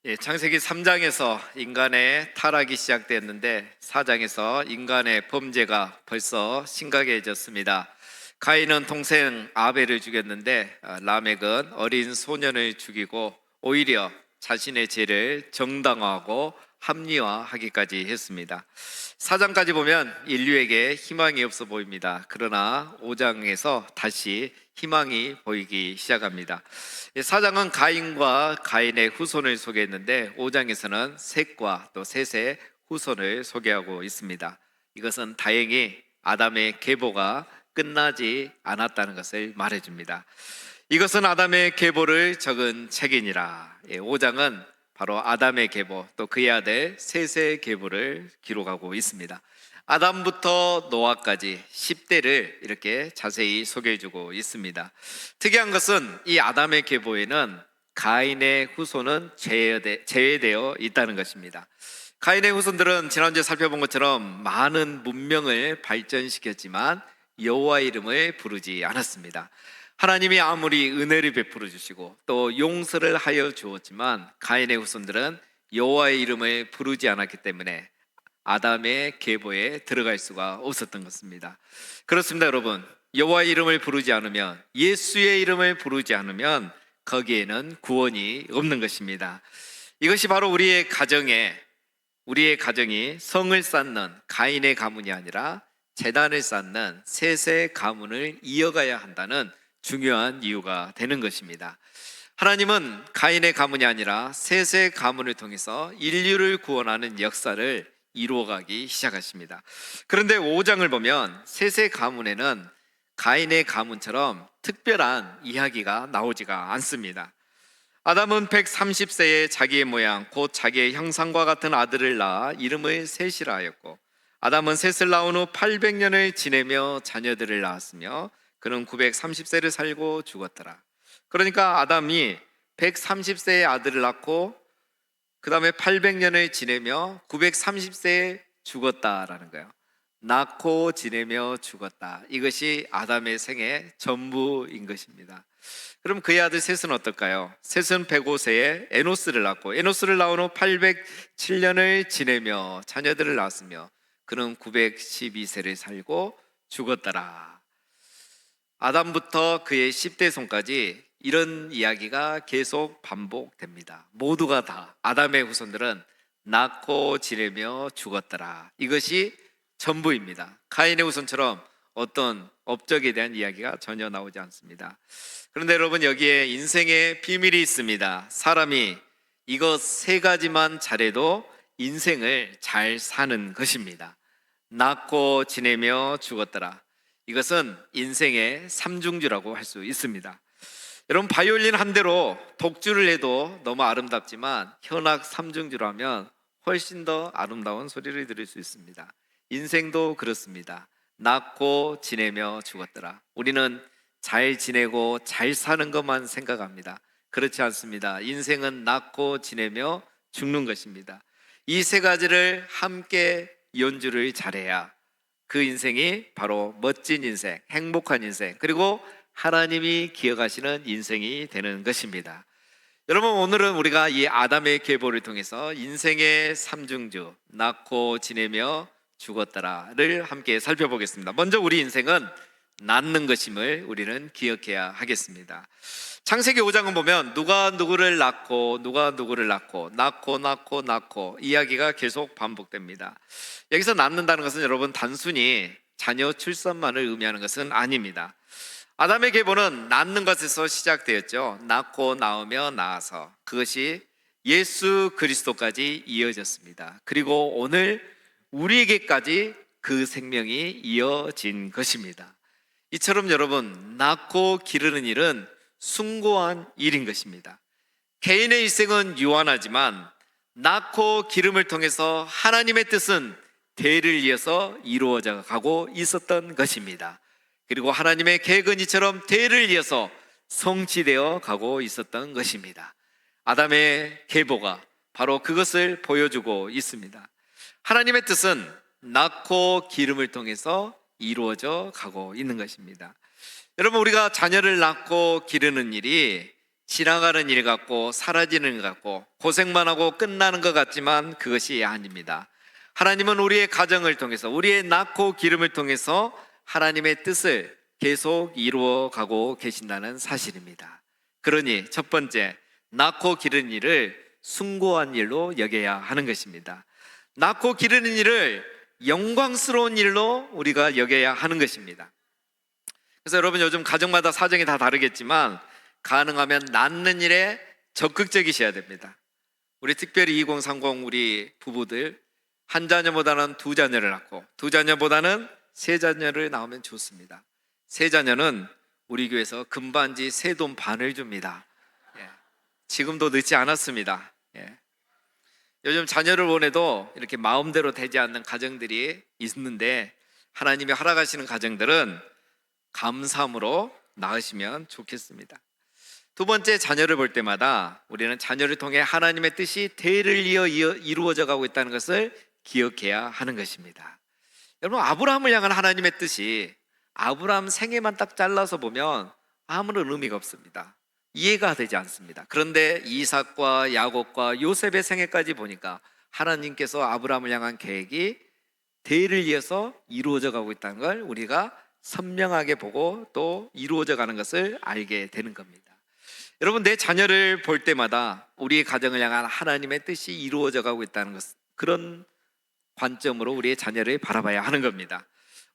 창세기 3장에서 인간의 타락이 시작됐는데 4장에서 인간의 범죄가 벌써 심각해졌습니다. 가인은 동생 아벨을 죽였는데 라멕은 어린 소년을 죽이고 오히려 자신의 죄를 정당화하고 합리화하기까지 했습니다. 4장까지 보면 인류에게 희망이 없어 보입니다. 그러나 5장에서 다시 희망이 보이기 시작합니다. 4장은 가인과 가인의 후손을 소개했는데 5장에서는 셋과 또 셋의 후손을 소개하고 있습니다. 이것은 다행히 아담의 계보가 끝나지 않았다는 것을 말해줍니다. 이것은 아담의 계보를 적은 책이니라. 5장은 바로 아담의 계보 또 그의 아들 셋의 계보를 기록하고 있습니다. 아담부터 노아까지 10대를 이렇게 자세히 소개해주고 있습니다. 특이한 것은 이 아담의 계보에는 가인의 후손은 제외되어 있다는 것입니다. 가인의 후손들은 지난주에 살펴본 것처럼 많은 문명을 발전시켰지만 여호와 이름을 부르지 않았습니다. 하나님이 아무리 은혜를 베풀어 주시고 또 용서를 하여 주었지만 가인의 후손들은 여호와의 이름을 부르지 않았기 때문에 아담의 계보에 들어갈 수가 없었던 것입니다. 그렇습니다, 여러분. 여호와의 이름을 부르지 않으면, 예수의 이름을 부르지 않으면 거기에는 구원이 없는 것입니다. 이것이 바로 우리의 가정이 성을 쌓는 가인의 가문이 아니라 제단을 쌓는 셋의 가문을 이어가야 한다는 중요한 이유가 되는 것입니다. 하나님은 가인의 가문이 아니라 셋의 가문을 통해서 인류를 구원하는 역사를 이루어가기 시작하십니다. 그런데 5장을 보면 셋의 가문에는 가인의 가문처럼 특별한 이야기가 나오지가 않습니다. 아담은 130세에 자기의 모양 곧 자기의 형상과 같은 아들을 낳아 이름을 셋이라 하였고, 아담은 셋을 낳은 후 800년을 지내며 자녀들을 낳았으며 그는 930세를 살고 죽었더라. 그러니까 아담이 130세에 아들을 낳고 그 다음에 800년을 지내며 930세에 죽었다라는 거예요. 낳고 지내며 죽었다. 이것이 아담의 생애 전부인 것입니다. 그럼 그의 아들 셋은 어떨까요? 셋은 105세에 에노스를 낳고 에노스를 낳은 후 807년을 지내며 자녀들을 낳았으며 그는 912세를 살고 죽었더라. 아담부터 그의 10대 손까지 이런 이야기가 계속 반복됩니다. 모두가 다 아담의 후손들은 낳고 지내며 죽었더라. 이것이 전부입니다. 가인의 후손처럼 어떤 업적에 대한 이야기가 전혀 나오지 않습니다. 그런데 여러분, 여기에 인생의 비밀이 있습니다. 사람이 이것 세 가지만 잘해도 인생을 잘 사는 것입니다. 낳고 지내며 죽었더라. 이것은 인생의 삼중주라고 할 수 있습니다. 여러분, 바이올린 한 대로 독주를 해도 너무 아름답지만 현악 삼중주라면 훨씬 더 아름다운 소리를 들을 수 있습니다. 인생도 그렇습니다. 낳고 지내며 죽었더라. 우리는 잘 지내고 잘 사는 것만 생각합니다. 그렇지 않습니다. 인생은 낳고 지내며 죽는 것입니다. 이 세 가지를 함께 연주를 잘해야 그 인생이 바로 멋진 인생, 행복한 인생, 그리고 하나님이 기억하시는 인생이 되는 것입니다. 여러분, 오늘은 우리가 이 아담의 계보를 통해서 인생의 삼중주, 낳고 지내며 죽었더라를 함께 살펴보겠습니다. 먼저 우리 인생은 낳는 것임을 우리는 기억해야 하겠습니다. 창세기 5장은 보면 누가 누구를 낳고 누가 누구를 낳고 이야기가 계속 반복됩니다. 여기서 낳는다는 것은 여러분 단순히 자녀 출산만을 의미하는 것은 아닙니다. 아담의 계보는 낳는 것에서 시작되었죠. 낳고 낳으며 낳아서 그것이 예수 그리스도까지 이어졌습니다. 그리고 오늘 우리에게까지 그 생명이 이어진 것입니다. 이처럼 여러분, 낳고 기르는 일은 숭고한 일인 것입니다. 개인의 일생은 유한하지만 낳고 기름을 통해서 하나님의 뜻은 대를 이어서 이루어져 가고 있었던 것입니다. 그리고 하나님의 계획은 이처럼 대를 이어서 성취되어 가고 있었던 것입니다. 아담의 계보가 바로 그것을 보여주고 있습니다. 하나님의 뜻은 낳고 기름을 통해서 이루어져 가고 있는 것입니다. 여러분, 우리가 자녀를 낳고 기르는 일이 지나가는 일 같고 사라지는 일 같고 고생만 하고 끝나는 것 같지만 그것이 아닙니다. 하나님은 우리의 가정을 통해서, 우리의 낳고 기름을 통해서 하나님의 뜻을 계속 이루어 가고 계신다는 사실입니다. 그러니 첫 번째, 낳고 기르는 일을 숭고한 일로 여겨야 하는 것입니다. 낳고 기르는 일을 영광스러운 일로 우리가 여겨야 하는 것입니다. 그래서 여러분, 요즘 가정마다 사정이 다 다르겠지만 가능하면 낳는 일에 적극적이셔야 됩니다. 우리 특별히 2030 우리 부부들, 한 자녀보다는 두 자녀를 낳고 두 자녀보다는 세 자녀를 낳으면 좋습니다. 세 자녀는 우리 교회에서 금반지 세 돈 반을 줍니다. 지금도 늦지 않았습니다. 요즘 자녀를 원해도 이렇게 마음대로 되지 않는 가정들이 있는데, 하나님이 허락하시는 가정들은 감사함으로 낳으시면 좋겠습니다. 두 번째, 자녀를 볼 때마다 우리는 자녀를 통해 하나님의 뜻이 대를 이어 이루어져 가고 있다는 것을 기억해야 하는 것입니다. 여러분, 아브라함을 향한 하나님의 뜻이 아브라함 생애만 딱 잘라서 보면 아무런 의미가 없습니다. 이해가 되지 않습니다. 그런데 이삭과 야곱과 요셉의 생애까지 보니까 하나님께서 아브라함을 향한 계획이 대를 이어서 이루어져 가고 있다는 걸 우리가 선명하게 보고 또 이루어져 가는 것을 알게 되는 겁니다. 여러분, 내 자녀를 볼 때마다 우리의 가정을 향한 하나님의 뜻이 이루어져 가고 있다는 것, 그런 관점으로 우리의 자녀를 바라봐야 하는 겁니다.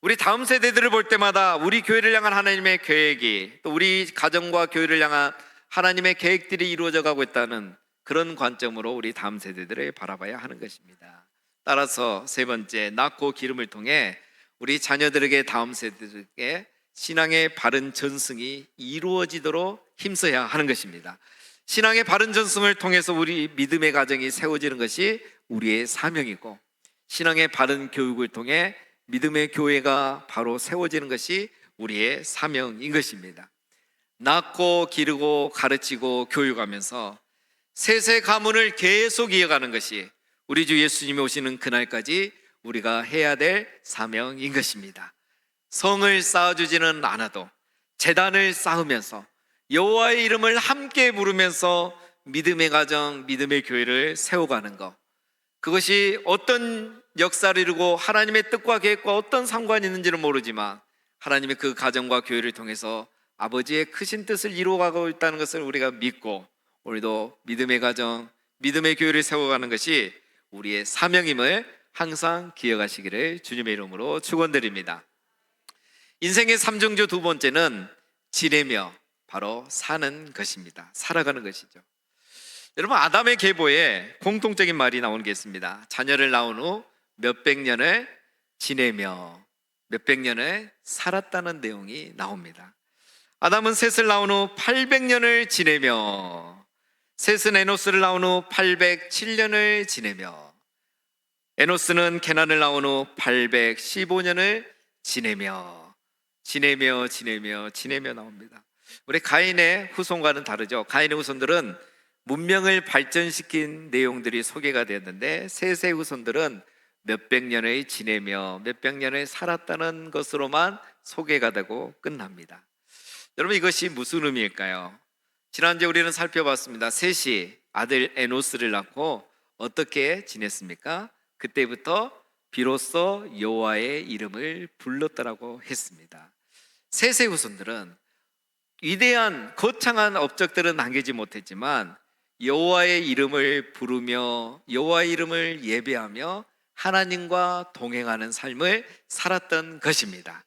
우리 다음 세대들을 볼 때마다 우리 교회를 향한 하나님의 계획이, 또 우리 가정과 교회를 향한 하나님의 계획들이 이루어져 가고 있다는 그런 관점으로 우리 다음 세대들을 바라봐야 하는 것입니다. 따라서 세 번째, 낳고 기름을 통해 우리 자녀들에게, 다음 세대들에게 신앙의 바른 전승이 이루어지도록 힘써야 하는 것입니다. 신앙의 바른 전승을 통해서 우리 믿음의 가정이 세워지는 것이 우리의 사명이고, 신앙의 바른 교육을 통해 믿음의 교회가 바로 세워지는 것이 우리의 사명인 것입니다. 낳고 기르고 가르치고 교육하면서 세세 가문을 계속 이어가는 것이 우리 주 예수님이 오시는 그날까지 우리가 해야 될 사명인 것입니다. 성을 쌓아주지는 않아도 제단을 쌓으면서 여호와의 이름을 함께 부르면서 믿음의 가정, 믿음의 교회를 세워가는 것, 그것이 어떤 역사를 이루고 하나님의 뜻과 계획과 어떤 상관이 있는지는 모르지만 하나님의 그 가정과 교회를 통해서 아버지의 크신 뜻을 이루어가고 있다는 것을 우리가 믿고, 우리도 믿음의 가정, 믿음의 교회를 세워가는 것이 우리의 사명임을 항상 기억하시기를 주님의 이름으로 축원드립니다. 인생의 삼중주 두 번째는 지내며 바로 사는 것입니다. 살아가는 것이죠. 여러분, 아담의 계보에 공통적인 말이 나오는 게 있습니다. 자녀를 낳은 후 몇백 년을 지내며 몇백 년을 살았다는 내용이 나옵니다. 아담은 셋을 낳은 후 800년을 지내며, 셋은 에노스를 낳은 후 807년을 지내며, 에노스는 케난을 낳은 후 815년을 지내며 나옵니다. 우리 가인의 후손과는 다르죠. 가인의 후손들은 문명을 발전시킨 내용들이 소개가 되었는데, 셋의 후손들은 몇백 년을 지내며 몇백 년을 살았다는 것으로만 소개가 되고 끝납니다. 여러분, 이것이 무슨 의미일까요? 지난주에 우리는 살펴봤습니다. 셋이 아들 에노스를 낳고 어떻게 지냈습니까? 그때부터 비로소 여호와의 이름을 불렀다라고 했습니다. 셋의 후손들은 위대한 거창한 업적들은 남기지 못했지만 여호와의 이름을 부르며 여호와의 이름을 예배하며 하나님과 동행하는 삶을 살았던 것입니다.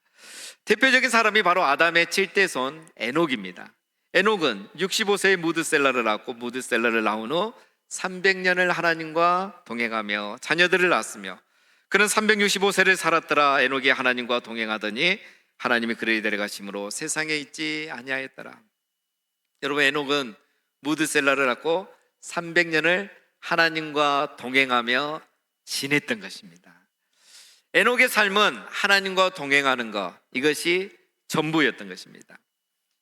대표적인 사람이 바로 아담의 7대손 에녹입니다. 에녹은 65세에 무드셀라를 낳고, 무드셀라를 낳은 후 300년을 하나님과 동행하며 자녀들을 낳았으며, 그는 365세를 살았더라. 에녹이 하나님과 동행하더니 하나님이 그를 데려가심으로 세상에 있지 아니하였더라. 여러분, 에녹은 무드셀라를 낳고 300년을 하나님과 동행하며 지냈던 것입니다. 에녹의 삶은 하나님과 동행하는 것, 이것이 전부였던 것입니다.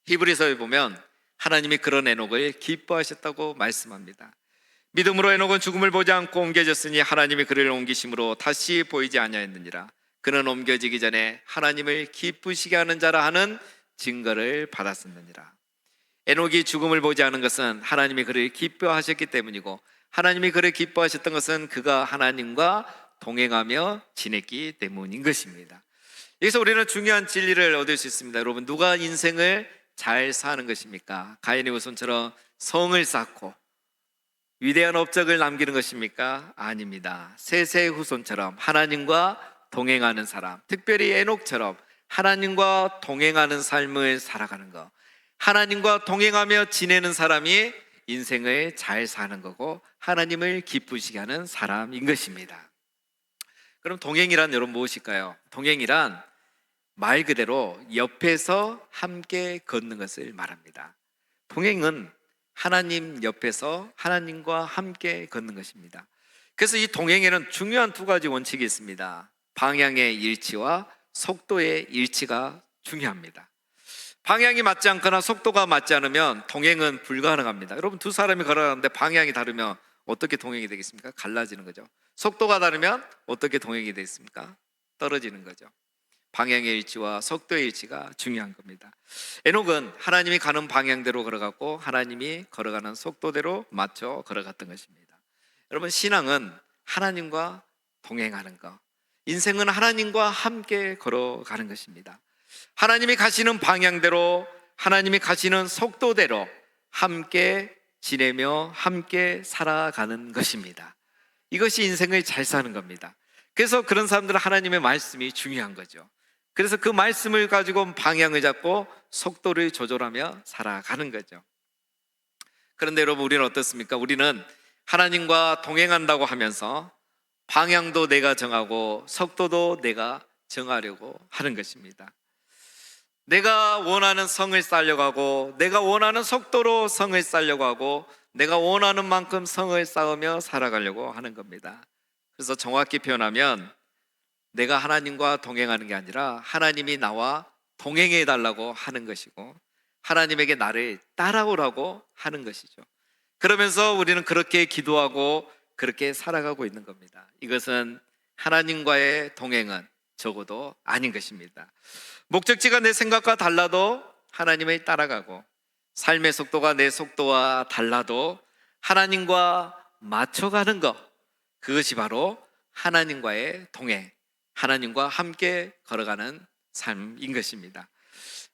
히브리서에 보면 하나님이 그런 에녹을 기뻐하셨다고 말씀합니다. 믿음으로 에녹은 죽음을 보지 않고 옮겨졌으니 하나님이 그를 옮기심으로 다시 보이지 아니하였느니라. 그는 옮겨지기 전에 하나님을 기쁘시게 하는 자라 하는 증거를 받았었느니라. 에녹이 죽음을 보지 않은 것은 하나님이 그를 기뻐하셨기 때문이고, 하나님이 그를 기뻐하셨던 것은 그가 하나님과 동행하며 지냈기 때문인 것입니다. 여기서 우리는 중요한 진리를 얻을 수 있습니다. 여러분, 누가 인생을 잘 사는 것입니까? 가인의 후손처럼 성을 쌓고 위대한 업적을 남기는 것입니까? 아닙니다. 셋의 후손처럼 하나님과 동행하는 사람, 특별히 에녹처럼 하나님과 동행하는 삶을 살아가는 것, 하나님과 동행하며 지내는 사람이 인생을 잘 사는 거고 하나님을 기쁘시게 하는 사람인 것입니다. 그럼 동행이란 여러분 무엇일까요? 동행이란 말 그대로 옆에서 함께 걷는 것을 말합니다. 동행은 하나님 옆에서 하나님과 함께 걷는 것입니다. 그래서 이 동행에는 중요한 두 가지 원칙이 있습니다. 방향의 일치와 속도의 일치가 중요합니다. 방향이 맞지 않거나 속도가 맞지 않으면 동행은 불가능합니다. 여러분, 두 사람이 걸어가는데 방향이 다르면 어떻게 동행이 되겠습니까? 갈라지는 거죠. 속도가 다르면 어떻게 동행이 되겠습니까? 떨어지는 거죠. 방향의 일치와 속도의 일치가 중요한 겁니다. 에녹은 하나님이 가는 방향대로 걸어갔고 하나님이 걸어가는 속도대로 맞춰 걸어갔던 것입니다. 여러분, 신앙은 하나님과 동행하는 것, 인생은 하나님과 함께 걸어가는 것입니다. 하나님이 가시는 방향대로, 하나님이 가시는 속도대로 함께 지내며 함께 살아가는 것입니다. 이것이 인생을 잘 사는 겁니다. 그래서 그런 사람들은 하나님의 말씀이 중요한 거죠. 그래서 그 말씀을 가지고 방향을 잡고 속도를 조절하며 살아가는 거죠. 그런데 여러분, 우리는 어떻습니까? 우리는 하나님과 동행한다고 하면서 방향도 내가 정하고 속도도 내가 정하려고 하는 것입니다. 내가 원하는 성을 쌓으려고 하고, 내가 원하는 속도로 성을 쌓으려고 하고, 내가 원하는 만큼 성을 쌓으며 살아가려고 하는 겁니다. 그래서 정확히 표현하면 내가 하나님과 동행하는 게 아니라 하나님이 나와 동행해 달라고 하는 것이고 하나님에게 나를 따라오라고 하는 것이죠. 그러면서 우리는 그렇게 기도하고 그렇게 살아가고 있는 겁니다. 이것은 하나님과의 동행은 적어도 아닌 것입니다. 목적지가 내 생각과 달라도 하나님을 따라가고, 삶의 속도가 내 속도와 달라도 하나님과 맞춰가는 것, 그것이 바로 하나님과의 동행, 하나님과 함께 걸어가는 삶인 것입니다.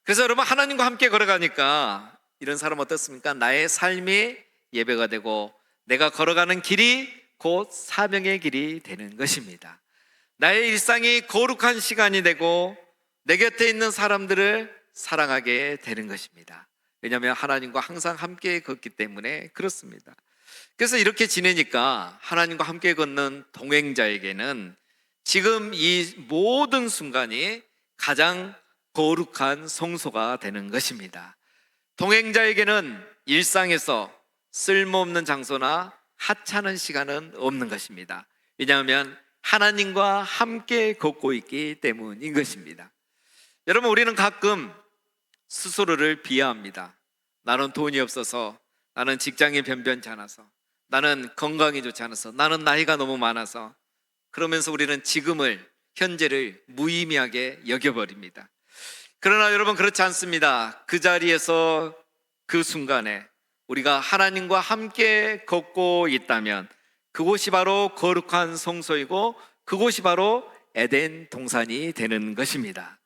그래서 여러분, 하나님과 함께 걸어가니까 이런 사람 어떻습니까? 나의 삶이 예배가 되고 내가 걸어가는 길이 곧 사명의 길이 되는 것입니다. 나의 일상이 거룩한 시간이 되고 내 곁에 있는 사람들을 사랑하게 되는 것입니다. 왜냐하면 하나님과 항상 함께 걷기 때문에 그렇습니다. 그래서 이렇게 지내니까 하나님과 함께 걷는 동행자에게는 지금 이 모든 순간이 가장 거룩한 성소가 되는 것입니다. 동행자에게는 일상에서 쓸모없는 장소나 하찮은 시간은 없는 것입니다. 왜냐하면 하나님과 함께 걷고 있기 때문인 것입니다. 여러분, 우리는 가끔 스스로를 비하합니다. 나는 돈이 없어서, 나는 직장이 변변치 않아서, 나는 건강이 좋지 않아서, 나는 나이가 너무 많아서, 그러면서 우리는 지금을, 현재를 무의미하게 여겨버립니다. 그러나 여러분, 그렇지 않습니다. 그 자리에서 그 순간에 우리가 하나님과 함께 걷고 있다면 그곳이 바로 거룩한 성소이고 그곳이 바로 에덴 동산이 되는 것입니다.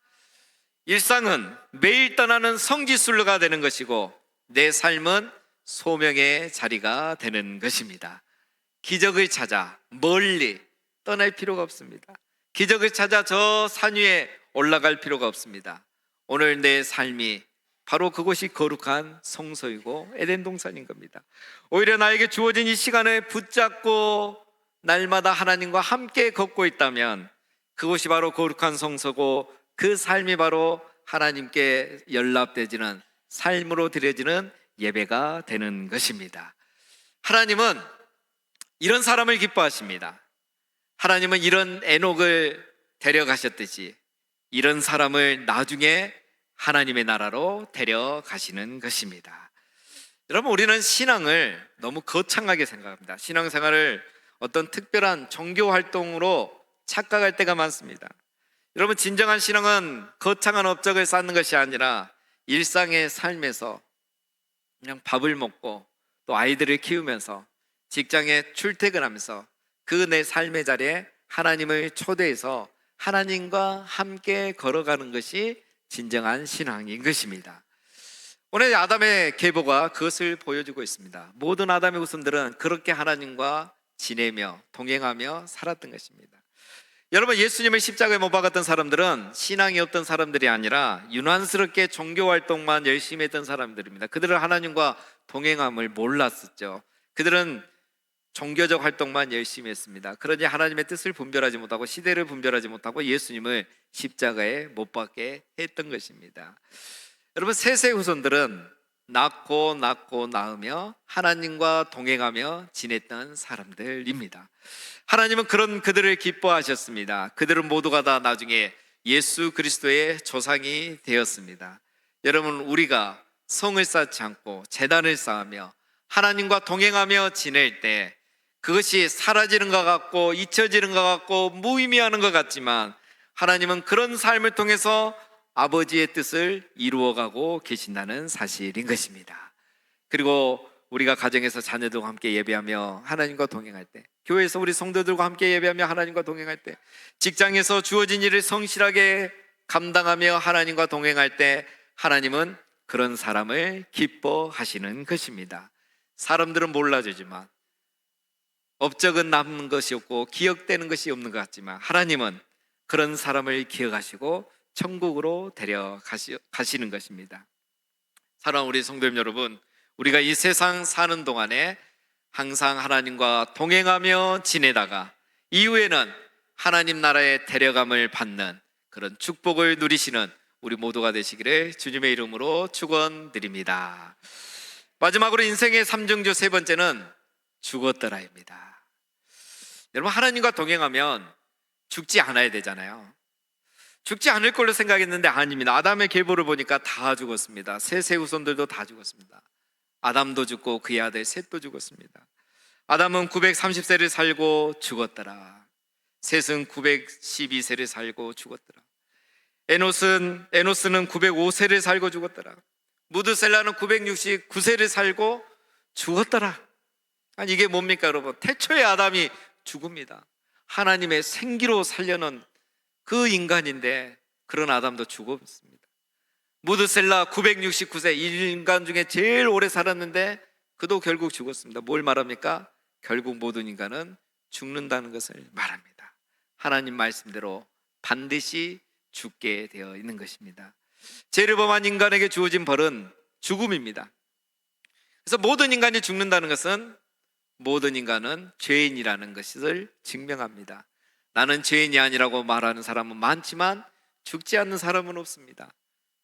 일상은 매일 떠나는 성지순례가 되는 것이고 내 삶은 소명의 자리가 되는 것입니다. 기적을 찾아 멀리 떠날 필요가 없습니다. 기적을 찾아 저 산 위에 올라갈 필요가 없습니다. 오늘 내 삶이 바로 그곳이 거룩한 성소이고 에덴 동산인 겁니다. 오히려 나에게 주어진 이 시간을 붙잡고 날마다 하나님과 함께 걷고 있다면 그곳이 바로 거룩한 성소고 그 삶이 바로 하나님께 연락되지는 삶으로 드려지는 예배가 되는 것입니다. 하나님은 이런 사람을 기뻐하십니다. 하나님은 이런 에녹을 데려가셨듯이 이런 사람을 나중에 하나님의 나라로 데려가시는 것입니다. 여러분, 우리는 신앙을 너무 거창하게 생각합니다. 신앙생활을 어떤 특별한 종교 활동으로 착각할 때가 많습니다. 여러분, 진정한 신앙은 거창한 업적을 쌓는 것이 아니라 일상의 삶에서 그냥 밥을 먹고 또 아이들을 키우면서 직장에 출퇴근하면서 그 내 삶의 자리에 하나님을 초대해서 하나님과 함께 걸어가는 것이 진정한 신앙인 것입니다. 오늘 아담의 계보가 그것을 보여주고 있습니다. 모든 아담의 후손들은 그렇게 하나님과 지내며 동행하며 살았던 것입니다. 여러분, 예수님을 십자가에 못 박았던 사람들은 신앙이 없던 사람들이 아니라 유난스럽게 종교 활동만 열심히 했던 사람들입니다. 그들은 하나님과 동행함을 몰랐었죠. 그들은 종교적 활동만 열심히 했습니다. 그러니 하나님의 뜻을 분별하지 못하고 시대를 분별하지 못하고 예수님을 십자가에 못 박게 했던 것입니다. 여러분, 셋의 후손들은 낳고 낳으며 하나님과 동행하며 지냈던 사람들입니다. 하나님은 그런 그들을 기뻐하셨습니다. 그들은 모두가 다 나중에 예수 그리스도의 조상이 되었습니다. 여러분, 우리가 성을 쌓지 않고 제단을 쌓으며 하나님과 동행하며 지낼 때 그것이 사라지는 것 같고 잊혀지는 것 같고 무의미하는 것 같지만 하나님은 그런 삶을 통해서 아버지의 뜻을 이루어가고 계신다는 사실인 것입니다. 그리고 우리가 가정에서 자녀들과 함께 예배하며 하나님과 동행할 때, 교회에서 우리 성도들과 함께 예배하며 하나님과 동행할 때, 직장에서 주어진 일을 성실하게 감당하며 하나님과 동행할 때 하나님은 그런 사람을 기뻐하시는 것입니다. 사람들은 몰라주지만 업적은 남는 것이 없고 기억되는 것이 없는 것 같지만 하나님은 그런 사람을 기억하시고 천국으로 데려가시는 것입니다. 사랑하는 우리 성도님 여러분, 우리가 이 세상 사는 동안에 항상 하나님과 동행하며 지내다가 이후에는 하나님 나라의 데려감을 받는 그런 축복을 누리시는 우리 모두가 되시기를 주님의 이름으로 축원드립니다. 마지막으로 인생의 삼중주 세 번째는 죽었더라입니다. 여러분, 하나님과 동행하면 죽지 않아야 되잖아요. 죽지 않을 걸로 생각했는데 아닙니다. 아담의 계보를 보니까 다 죽었습니다. 셋의 후손들도 다 죽었습니다. 아담도 죽고 그의 아들 셋도 죽었습니다. 아담은 930세를 살고 죽었더라. 셋은 912세를 살고 죽었더라. 에노스는 905세를 살고 죽었더라. 무드셀라는 969세를 살고 죽었더라. 아니, 이게 뭡니까 여러분? 태초의 아담이 죽습니다. 하나님의 생기로 살려는 그 인간인데 그런 아담도 죽었습니다. 무드셀라 969세, 인간 중에 제일 오래 살았는데 그도 결국 죽었습니다. 뭘 말합니까? 결국 모든 인간은 죽는다는 것을 말합니다. 하나님 말씀대로 반드시 죽게 되어 있는 것입니다. 죄를 범한 인간에게 주어진 벌은 죽음입니다. 그래서 모든 인간이 죽는다는 것은 모든 인간은 죄인이라는 것을 증명합니다. 나는 죄인이 아니라고 말하는 사람은 많지만 죽지 않는 사람은 없습니다.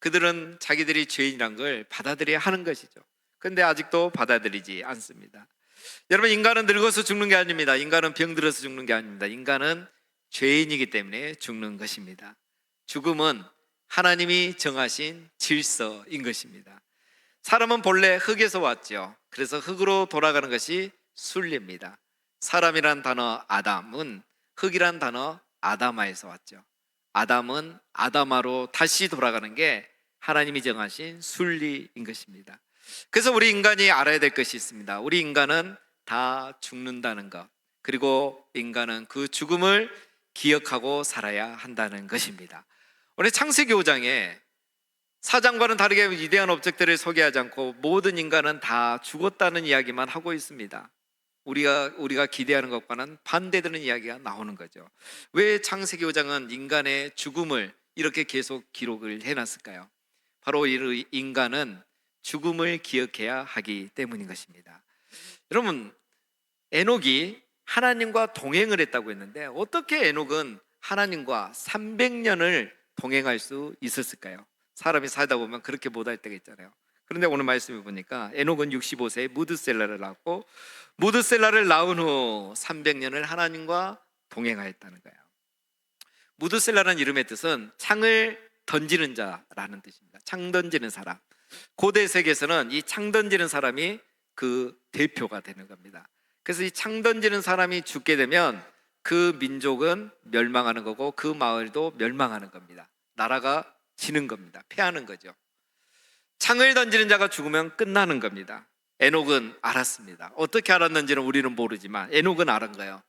그들은 자기들이 죄인이란 걸 받아들여야 하는 것이죠. 그런데 아직도 받아들이지 않습니다. 여러분, 인간은 늙어서 죽는 게 아닙니다. 인간은 병들어서 죽는 게 아닙니다. 인간은 죄인이기 때문에 죽는 것입니다. 죽음은 하나님이 정하신 질서인 것입니다. 사람은 본래 흙에서 왔죠. 그래서 흙으로 돌아가는 것이 순리입니다. 사람이란 단어 아담은 흙이란 단어 아다마에서 왔죠. 아담은 아다마로 다시 돌아가는 게 하나님이 정하신 순리인 것입니다. 그래서 우리 인간이 알아야 될 것이 있습니다. 우리 인간은 다 죽는다는 것, 그리고 인간은 그 죽음을 기억하고 살아야 한다는 것입니다. 오늘 창세기 5장에 사장과는 다르게 위대한 업적들을 소개하지 않고 모든 인간은 다 죽었다는 이야기만 하고 있습니다. 우리가 기대하는 것과는 반대되는 이야기가 나오는 거죠. 왜 창세기 5장은 인간의 죽음을 이렇게 계속 기록을 해놨을까요? 바로 이 인간은 죽음을 기억해야 하기 때문인 것입니다. 여러분, 에녹이 하나님과 동행을 했다고 했는데 어떻게 에녹은 하나님과 300년을 동행할 수 있었을까요? 사람이 살다 보면 그렇게 못할 때가 있잖아요. 그런데 오늘 말씀을 보니까 에녹은 65세에 무드셀라를 낳고 무드셀라를 낳은 후 300년을 하나님과 동행하였다는 거예요. 무드셀라라는 이름의 뜻은 창을 던지는 자라는 뜻입니다. 창 던지는 사람. 고대 세계에서는 이 창 던지는 사람이 그 대표가 되는 겁니다. 그래서 이 창 던지는 사람이 죽게 되면 그 민족은 멸망하는 거고 그 마을도 멸망하는 겁니다. 나라가 지는 겁니다. 패하는 거죠. 창을 던지는 자가 죽으면 끝나는 겁니다. 에녹은 알았습니다. 어떻게 알았는지는 우리는 모르지만 에녹은 알은 거예요.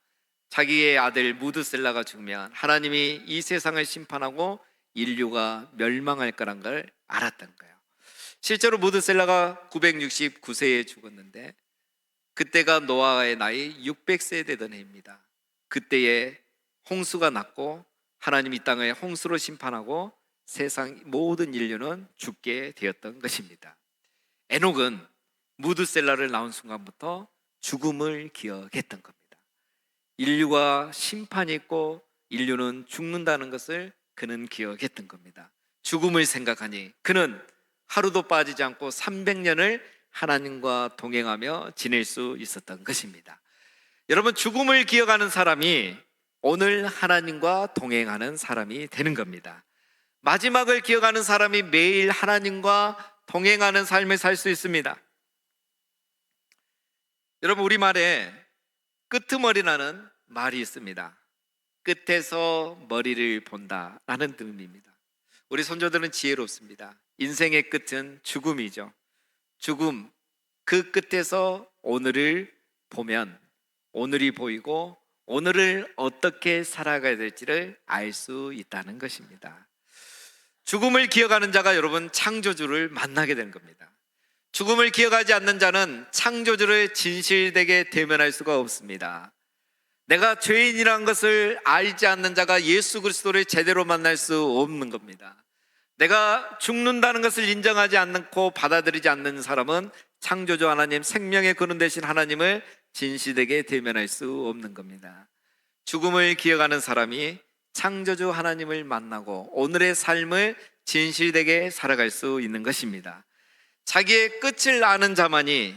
자기의 아들 무드셀라가 죽으면 하나님이 이 세상을 심판하고 인류가 멸망할 거란 걸 알았던 거예요. 실제로 무드셀라가 969세에 죽었는데 그때가 노아의 나이 600세 되던 해입니다. 그때에 홍수가 났고 하나님이 이 땅을 홍수로 심판하고 세상 모든 인류는 죽게 되었던 것입니다. 에녹은 무드셀라를 낳은 순간부터 죽음을 기억했던 겁니다. 인류가 심판이 있고 인류는 죽는다는 것을 그는 기억했던 겁니다. 죽음을 생각하니 그는 하루도 빠지지 않고 300년을 하나님과 동행하며 지낼 수 있었던 것입니다. 여러분, 죽음을 기억하는 사람이 오늘 하나님과 동행하는 사람이 되는 겁니다. 마지막을 기억하는 사람이 매일 하나님과 동행하는 삶을 살 수 있습니다. 여러분, 우리말에 끄트머리라는 말이 있습니다. 끝에서 머리를 본다라는 의미입니다. 우리 선조들은 지혜롭습니다. 인생의 끝은 죽음이죠. 죽음, 그 끝에서 오늘을 보면 오늘이 보이고 오늘을 어떻게 살아가야 될지를 알 수 있다는 것입니다. 죽음을 기억하는 자가 여러분 창조주를 만나게 되는 겁니다. 죽음을 기억하지 않는 자는 창조주를 진실되게 대면할 수가 없습니다. 내가 죄인이라는 것을 알지 않는 자가 예수 그리스도를 제대로 만날 수 없는 겁니다. 내가 죽는다는 것을 인정하지 않고 받아들이지 않는 사람은 창조주 하나님, 생명의 근원 되신 하나님을 진실되게 대면할 수 없는 겁니다. 죽음을 기억하는 사람이 창조주 하나님을 만나고 오늘의 삶을 진실되게 살아갈 수 있는 것입니다. 자기의 끝을 아는 자만이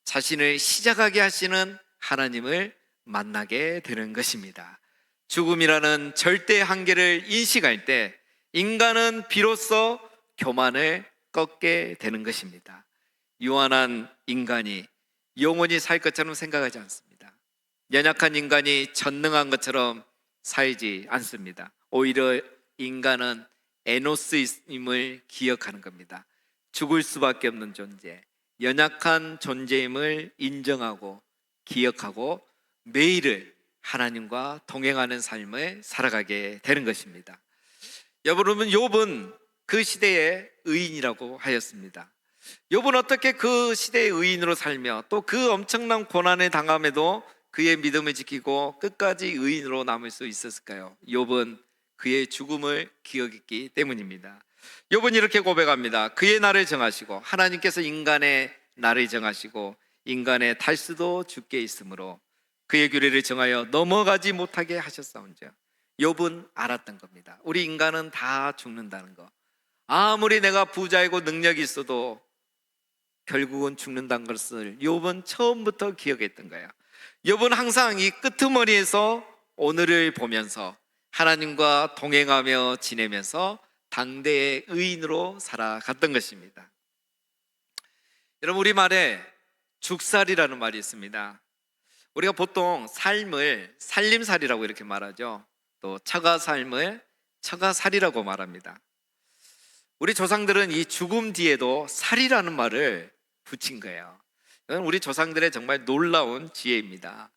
자신을 시작하게 하시는 하나님을 만나게 되는 것입니다. 죽음이라는 절대 한계를 인식할 때 인간은 비로소 교만을 꺾게 되는 것입니다. 유한한 인간이 영원히 살 것처럼 생각하지 않습니다. 연약한 인간이 전능한 것처럼 살지 않습니다. 오히려 인간은 에노스임을 기억하는 겁니다. 죽을 수밖에 없는 존재, 연약한 존재임을 인정하고 기억하고 매일을 하나님과 동행하는 삶을 살아가게 되는 것입니다. 여러분, 욥은 그 시대의 의인이라고 하였습니다. 욥은 어떻게 그 시대의 의인으로 살며 또 그 엄청난 고난을 당함에도 그의 믿음을 지키고 끝까지 의인으로 남을 수 있었을까요? 욥은 그의 죽음을 기억했기 때문입니다. 욥은 이렇게 고백합니다. 그의 날을 정하시고 하나님께서 인간의 날을 정하시고 인간의 달수도 죽게 있으므로 그의 규례를 정하여 넘어가지 못하게 하셨사온즉. 욥은 알았던 겁니다. 우리 인간은 다 죽는다는 거. 아무리 내가 부자이고 능력이 있어도 결국은 죽는다는 것을 욥은 처음부터 기억했던 거예요. 욥은 항상 이 끄트머리에서 오늘을 보면서 하나님과 동행하며 지내면서 당대의 의인으로 살아갔던 것입니다. 여러분, 우리말에 죽살이라는 말이 있습니다. 우리가 보통 삶을 살림살이라고 이렇게 말하죠. 또 처가 삶을 처가살이라고 말합니다. 우리 조상들은 이 죽음 뒤에도 살이라는 말을 붙인 거예요. 이건 우리 조상들의 정말 놀라운 지혜입니다.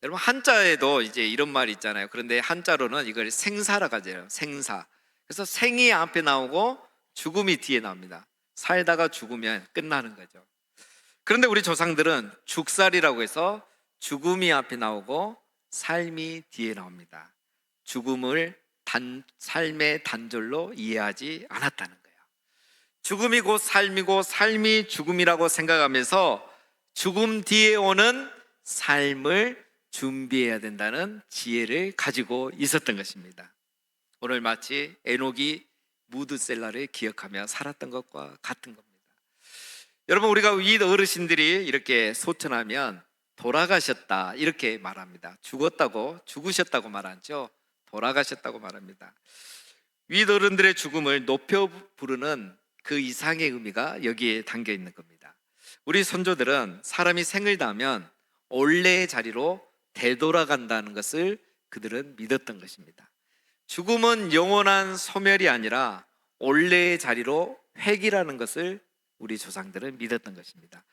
여러분, 한자에도 이제 이런 말이 있잖아요. 그런데 한자로는 이걸 생사라고 하죠. 생사. 그래서 생이 앞에 나오고 죽음이 뒤에 나옵니다. 살다가 죽으면 끝나는 거죠. 그런데 우리 조상들은 죽살이라고 해서 죽음이 앞에 나오고 삶이 뒤에 나옵니다. 죽음을 삶의 단절로 이해하지 않았다는 거예요. 죽음이 곧 삶이고 삶이 죽음이라고 생각하면서 죽음 뒤에 오는 삶을 준비해야 된다는 지혜를 가지고 있었던 것입니다. 오늘 마치 에녹이 무드셀라를 기억하며 살았던 것과 같은 겁니다. 여러분, 우리가 위 어르신들이 이렇게 소천하면 돌아가셨다 이렇게 말합니다. 죽었다고, 죽으셨다고 말하죠. 돌아가셨다고 말합니다. 위 어른들의 죽음을 높여 부르는 그 이상의 의미가 여기에 담겨 있는 겁니다. 우리 선조들은 사람이 생을 다하면 원래의 자리로 되돌아간다는 것을 그들은 믿었던 것입니다. 죽음은 영원한 소멸이 아니라 원래의 자리로 회귀라는 것을 우리 조상들은 믿었던 것입니다.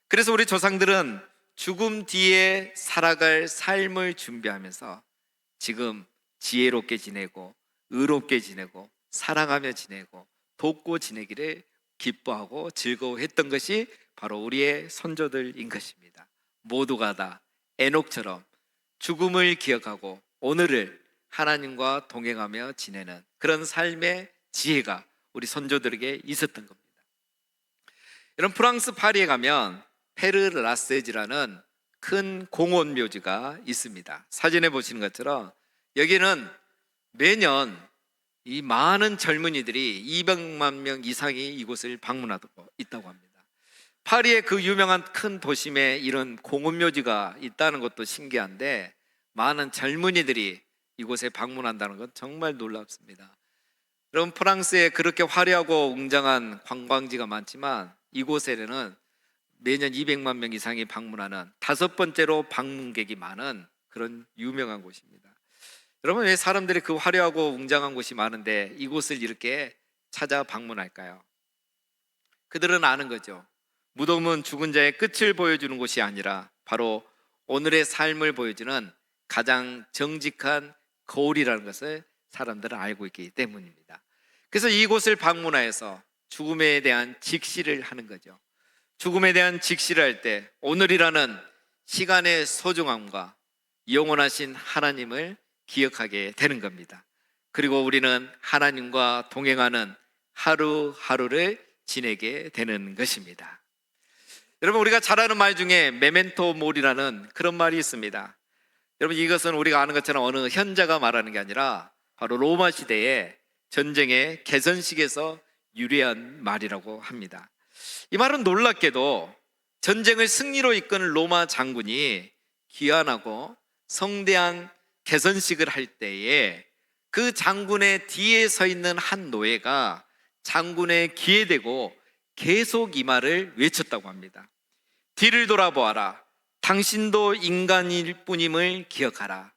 그래서 우리 조상들은 죽음 뒤에 살아갈 삶을 준비하면서 지금 지혜롭게 지내고 의롭게 지내고 사랑하며 지내고 돕고 지내기를 기뻐하고 즐거워했던 것이 바로 우리의 선조들인 것입니다. 모두가 다 에녹처럼 죽음을 기억하고 오늘을 하나님과 동행하며 지내는 그런 삶의 지혜가 우리 선조들에게 있었던 겁니다. 이런 프랑스 파리에 가면 페르라세즈라는 큰 공원 묘지가 있습니다. 사진에 보시는 것처럼 여기는 매년 이 많은 젊은이들이 200만 명 이상이 이곳을 방문하고 있다고 합니다. 파리의 그 유명한 큰 도심에 이런 공원 묘지가 있다는 것도 신기한데 많은 젊은이들이 이곳에 방문한다는 건 정말 놀랍습니다. 여러분, 프랑스에 그렇게 화려하고 웅장한 관광지가 많지만 이곳에는 매년 200만 명 이상이 방문하는 5번째로 방문객이 많은 그런 유명한 곳입니다. 여러분, 왜 사람들이 그 화려하고 웅장한 곳이 많은데 이곳을 이렇게 찾아 방문할까요? 그들은 아는 거죠. 무덤은 죽은 자의 끝을 보여주는 곳이 아니라 바로 오늘의 삶을 보여주는 가장 정직한 거울이라는 것을 사람들은 알고 있기 때문입니다. 그래서 이곳을 방문하여서 죽음에 대한 직시를 하는 거죠. 죽음에 대한 직시를 할 때 오늘이라는 시간의 소중함과 영원하신 하나님을 기억하게 되는 겁니다. 그리고 우리는 하나님과 동행하는 하루하루를 지내게 되는 것입니다. 여러분, 우리가 잘 아는 말 중에 메멘토 모리라는 그런 말이 있습니다. 여러분, 이것은 우리가 아는 것처럼 어느 현자가 말하는 게 아니라 바로 로마 시대의 전쟁의 개선식에서 유래한 말이라고 합니다. 이 말은 놀랍게도 전쟁을 승리로 이끈 로마 장군이 귀환하고 성대한 개선식을 할 때에 그 장군의 뒤에 서 있는 한 노예가 장군의 귀에 대고 계속 이 말을 외쳤다고 합니다. 뒤를 돌아보아라. 당신도 인간일 뿐임을 기억하라.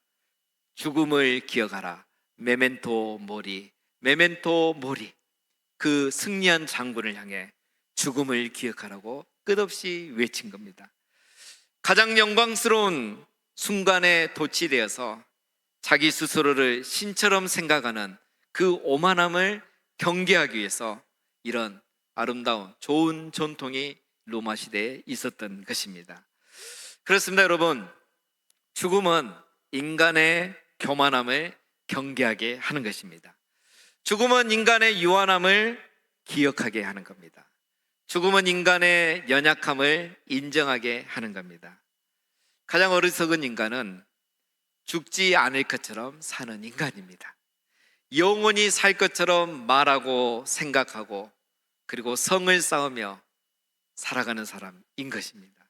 죽음을 기억하라. 메멘토 모리, 메멘토 모리. 그 승리한 장군을 향해 죽음을 기억하라고 끝없이 외친 겁니다. 가장 영광스러운 순간에 도취되어서 자기 스스로를 신처럼 생각하는 그 오만함을 경계하기 위해서 이런 아름다운 좋은 전통이 로마 시대에 있었던 것입니다. 그렇습니다, 여러분. 죽음은 인간의 교만함을 경계하게 하는 것입니다. 죽음은 인간의 유한함을 기억하게 하는 겁니다. 죽음은 인간의 연약함을 인정하게 하는 겁니다. 가장 어리석은 인간은 죽지 않을 것처럼 사는 인간입니다. 영원히 살 것처럼 말하고 생각하고 그리고 성을 쌓으며 살아가는 사람인 것입니다.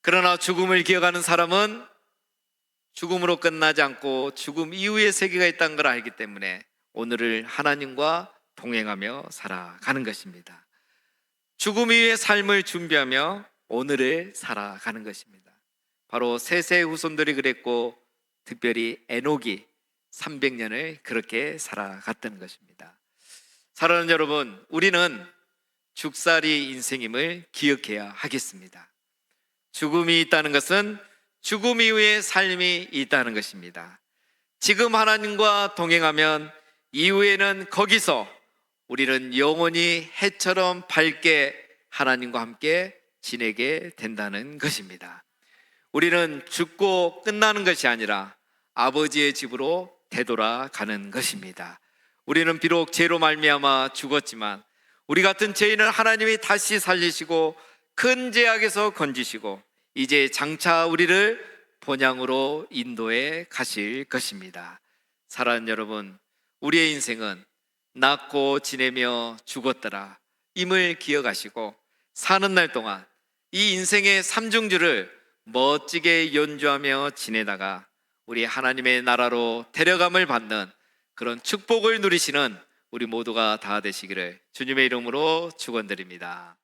그러나 죽음을 기억하는 사람은 죽음으로 끝나지 않고 죽음 이후의 세계가 있다는 걸 알기 때문에 오늘을 하나님과 동행하며 살아가는 것입니다. 죽음 이후의 삶을 준비하며 오늘을 살아가는 것입니다. 바로 셋의 후손들이 그랬고 특별히 에녹이 300년을 그렇게 살아갔다는 것입니다. 사랑하는 여러분, 우리는 죽살이 인생임을 기억해야 하겠습니다. 죽음이 있다는 것은 죽음 이후의 삶이 있다는 것입니다. 지금 하나님과 동행하면 이후에는 거기서 우리는 영원히 해처럼 밝게 하나님과 함께 지내게 된다는 것입니다. 우리는 죽고 끝나는 것이 아니라 아버지의 집으로 되돌아가는 것입니다. 우리는 비록 죄로 말미암아 죽었지만 우리 같은 죄인을 하나님이 다시 살리시고 큰 죄악에서 건지시고 이제 장차 우리를 본향으로 인도해 가실 것입니다. 사랑하는 여러분, 우리의 인생은 낳고 지내며 죽었더라 임을 기억하시고 사는 날 동안 이 인생의 삼중주를 멋지게 연주하며 지내다가 우리 하나님의 나라로 데려감을 받는 그런 축복을 누리시는 우리 모두가 다 되시기를 주님의 이름으로 축원드립니다.